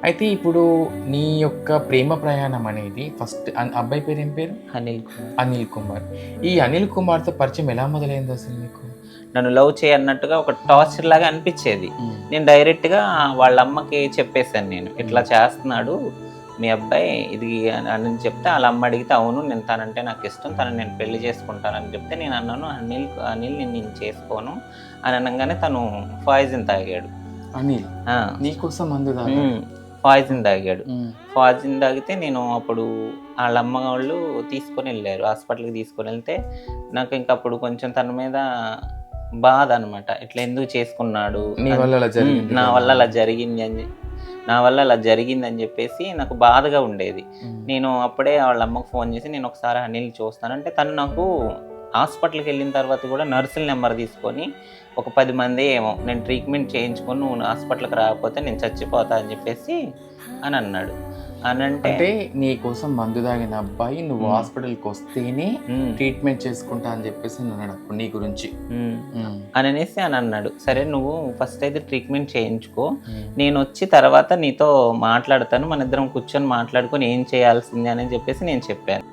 అయితే ఇప్పుడు నీ యొక్క ప్రేమ ప్రయాణం అనేది ఫస్ట్ అబ్బాయి పేరు ఏం పేరు? అనిల్ కుమార్. అనిల్ కుమార్. ఈ అనిల్ కుమార్‌తో పరిచయం ఎలా మొదలైంది అసలు నీకు? నన్ను లవ్ చేయన్నట్టుగా ఒక టార్చర్ లాగా అనిపించేది. నేను డైరెక్ట్‌గా వాళ్ళ అమ్మకి చెప్పేసాను నేను. ఇట్లా చేస్తున్నాడు మీ అబ్బాయి ఇది అని చెప్తే వాళ్ళ అమ్మ అడిగితే అవును నేను తనంటే నాకు ఇష్టం, తనని నేను పెళ్లి చేసుకుంటానని చెప్తే నేను అన్నాను అనిల్ నేను చేసుకోను అని అనగానే తను పాయిజన్ తాగాడు. అనిల్ నీకోసం మందు తాగాడు. పాయిజన్ తాగాడు. పాయిజన్ తాగితే నేను అప్పుడు వాళ్ళ అమ్మ వాళ్ళు తీసుకొని వెళ్ళారు, హాస్పిటల్కి తీసుకొని వెళ్తే నాకు ఇంకా అప్పుడు కొంచెం తన మీద బాధ అనమాట. ఇట్లా ఎందుకు చేసుకున్నాడు, నా వల్ల అలా జరిగిందని చెప్పేసి నాకు బాధగా ఉండేది. నేను అప్పుడే వాళ్ళ అమ్మకు ఫోన్ చేసి నేను ఒకసారి అనిల్ చూస్తానంటే తను నాకు హాస్పిటల్కి వెళ్ళిన తర్వాత కూడా నర్సుల నెంబర్ తీసుకొని ఒక 10 మంది ఏమో నేను ట్రీట్మెంట్ చేయించుకొని నువ్వు హాస్పిటల్కి రాకపోతే నేను చచ్చిపోతా అని చెప్పేసి అని అన్నాడు. అంటే నీ కోసం మందు తాగిన అబ్బాయి నువ్వు హాస్పిటల్కి వస్తేనే ట్రీట్మెంట్ చేసుకుంటా అని చెప్పేసి అన్నాడు అప్పుడు నీ గురించి అనేసి అని అన్నాడు. సరే నువ్వు ఫస్ట్ అయితే ట్రీట్మెంట్ చేయించుకో, నేను వచ్చి తర్వాత నీతో మాట్లాడతాను, మన ఇద్దరం కూర్చొని మాట్లాడుకొని ఏం చేయాల్సింది అని చెప్పేసి నేను చెప్పాను.